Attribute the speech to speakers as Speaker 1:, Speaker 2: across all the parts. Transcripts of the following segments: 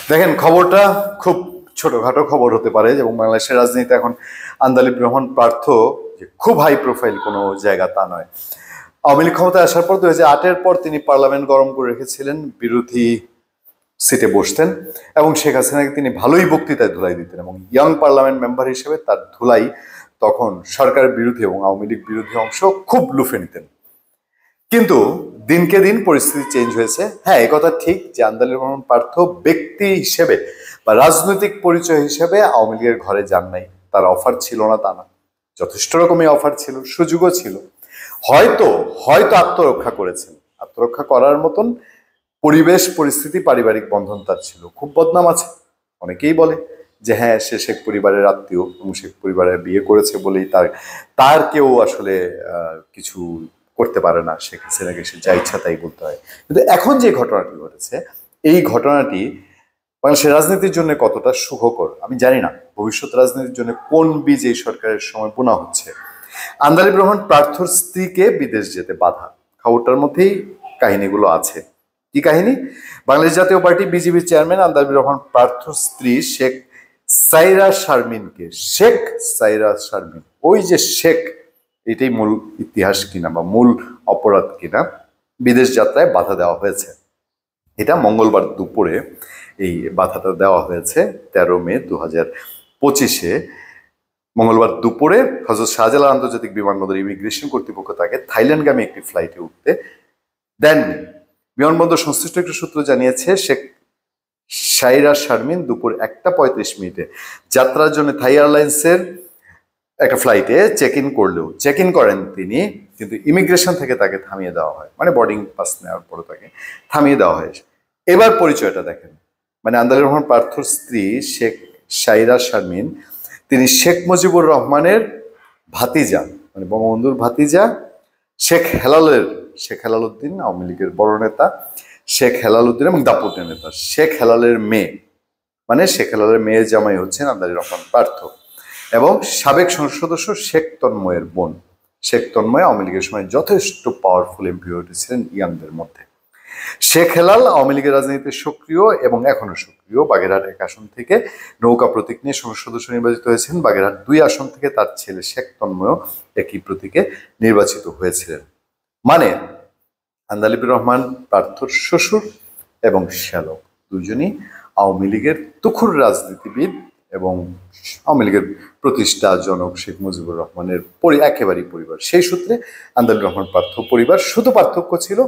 Speaker 1: দেখেন, খবরটা খুব ছোটখাটো খবর হতে পারে এবং বাংলাদেশের রাজনীতিতে এখন আন্দালিব রহমান পার্থ যে খুব হাই প্রোফাইল কোনো জায়গা তা নয়। আওয়ামী লীগ ক্ষমতায় আসার পর 2008-এর পর তিনি পার্লামেন্ট গরম করে রেখেছিলেন, বিরোধী সিটে বসতেন এবং শেখ হাসিনাকে তিনি ভালোই বক্তৃতায় ধুলাই দিতেন এবং ইয়াং পার্লামেন্ট মেম্বার হিসেবে তার ধুলাই তখন সরকার বিরোধী এবং আওয়ামী লীগ বিরোধী অংশ খুব লুফে নিতেন। কিন্তু দিনকে দিন পরিস্থিতি চেঞ্জ হয়েছে। হ্যাঁ, একথা ঠিক যে আন্দালিব রহমান পার্থ ব্যক্তি হিসেবে বা রাজনৈতিক পরিচয় হিসেবে আওয়ামী লীগের ঘরে যান নাই। তার অফার ছিল না তা না, যথেষ্ট রকমের অফার ছিল, সুযোগও ছিল। হয়তো হয়তো আত্মরক্ষা করেছেন, আত্মরক্ষা করার মতন পরিবেশ পরিস্থিতি পারিবারিক বন্ধন তার ছিল। খুব বদনাম আছে, অনেকেই বলে যে হ্যাঁ সে শেখ পরিবারের আত্মীয় এবং শেখ পরিবারের বিয়ে করেছে বলেই তার কেউ আসলে কিছু করতে পারে না, শেখ হাসিনাকে সে যা ইচ্ছা তাই বলতে হয়। কিন্তু এখন যে ঘটনাটি ঘটেছে, এই ঘটনাটি বাংলাদেশের রাজনীতির জন্য কতটা সুখকর আমি জানি না। ভবিষ্যৎ রাজনীতির জন্য কোন বীজ এই সরকারের সময় বোনা হচ্ছে। আন্দালিব রহমান পার্থর স্ত্রীকে বিদেশ যেতে বাধা, খবরটার মধ্যেই কাহিনীগুলো আছে। কি কাহিনী? বাংলাদেশ জাতীয় পার্টি বিজেপি চেয়ারম্যান আন্দালিব রহমান পার্থর স্ত্রী শেখ সাইরা শারমিনকে, শেখ সাইরা শারমিন, ওই যে শেখ, এটাই মূল ইতিহাস কিনা বা মূল অপরাধ কিনা, বিদেশ যাত্রায় বাধা দেওয়া হয়েছে। এটা মঙ্গলবার দুপুরে এই বাধাটা দেওয়া হয়েছে। 13 মে 2025-এ মঙ্গলবার দুপুরে হযরত শাহজালাল আন্তর্জাতিক বিমানবন্দর ইমিগ্রেশন কর্তৃপক্ষ তাকে থাইল্যান্ডগামী একটি ফ্লাইটে উঠতে দেননি। বিমানবন্দর সংশ্লিষ্ট একটি সূত্র জানিয়েছে শেখ সাইরা শারমিন দুপুর 1:35 যাত্রার জন্য থাই এয়ারলাইন্সের একটা ফ্লাইটে চেক ইন করেন তিনি, কিন্তু ইমিগ্রেশন থেকে তাকে থামিয়ে দেওয়া হয়, মানে বোর্ডিং পাস নেওয়ার পরে তাকে থামিয়ে দেওয়া হয়। এবার পরিচয়টা দেখেন, মানে আন্দালিব রহমান পার্থর স্ত্রী শেখ সাইরা শারমিন, তিনি শেখ মুজিবুর রহমানের ভাতিজা, মানে বঙ্গবন্ধুর ভাতিজা শেখ হেলাল উদ্দিন, আওয়ামী লীগের বড় নেতা শেখ হেলাল উদ্দিন এবং দাপুটের নেতা শেখ হেলালের মেয়ে, মানে শেখ হেলালের মেয়ের জামাই হচ্ছেন আন্দালিব রহমান পার্থ এবং সাবেক সংসদ সদস্য শেখ তন্ময়ের বোন। শেখ তন্ময় আওয়ামী লীগের সময় যথেষ্ট পাওয়ারফুল এমপি হয়েছিলেন ইয়াংদের মধ্যে। শেখ হেলাল আওয়ামী লীগের রাজনীতিতে সক্রিয় এবং এখনো সক্রিয়। বাগেরহাট 1 আসন থেকে নৌকা প্রতীক নিয়ে সংসদ সদস্য নির্বাচিত হয়েছেন। বাগেরহাট 2 আসন থেকে তার ছেলে শেখ তন্ময় একই প্রতীকে নির্বাচিত হয়েছিলেন। মানে আন্দালিব রহমান পার্থর শ্বশুর এবং শ্যালক দুজনই আওয়ামী লীগের তুখুর রাজনীতিবিদ এবং আওয়ামী লীগের প্রতিষ্ঠা জনক শেখ মুজিবুর রহমানের একেবারেই পরিবার। সেই সূত্রে আন্দালিব রহমান পার্থ পরিবার। শুধু পার্থক্য ছিল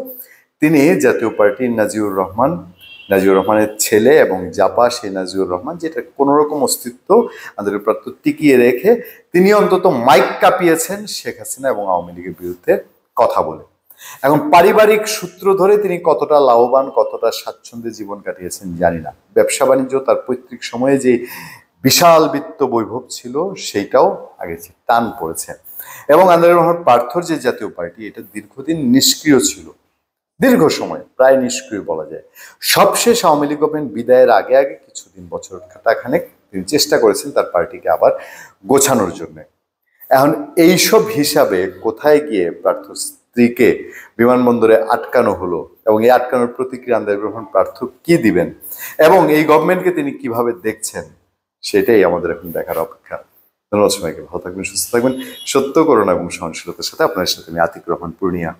Speaker 1: তিনি জাতীয় পার্টির নাজিউর রহমানের ছেলে এবং জাপা সেই নাজিউর রহমান, যেটা কোনো রকম অস্তিত্ব আন্দালিব পার্থ টিকিয়ে রেখে তিনি অন্তত মাইক কাঁপিয়েছেন শেখ হাসিনা এবং আওয়ামী লীগের বিরুদ্ধে কথা বলে। এখন পারিবারিক সূত্র ধরে তিনি কতটা লাভবান, কতটা স্বাচ্ছন্দ্যে জীবন কাটিয়েছেন জানি না। ব্যবসা বাণিজ্য তার পৈতৃক সময়ে যে বিশাল বিত্ত বৈভব ছিল সেইটাও আগে টান পড়েছে। এবং আন্দালিব রহমান পার্থর যে জাতীয় পার্টি, এটা দীর্ঘদিন নিষ্ক্রিয় ছিল, দীর্ঘ সময় প্রায় নিষ্ক্রিয় বলা যায়। সবশেষ আওয়ামী লীগ গভর্নমেন্ট বিদায়ের আগে কিছুদিন, বছর খানেক তিনি চেষ্টা করেছেন তার পার্টিকে আবার গোছানোর জন্য। এখন এইসব হিসাবে কোথায় গিয়ে পার্থ স্ত্রীকে বিমানবন্দরে আটকানো হলো এবং এই আটকানোর প্রতিক্রিয়া আন্দালিব রহমান পার্থ কি দিবেন এবং এই গভর্নমেন্টকে তিনি কিভাবে দেখছেন, সেটাই আমাদের এখন দেখার অপেক্ষা। ধন্যবাদ সবাইকে। ভালো থাকবেন, সুস্থ থাকবেন। সত্য, করুণা এবং সহনশীলতার সাথে আপনাদের সাথে আমি আতিক রহমান পূর্ণিয়া।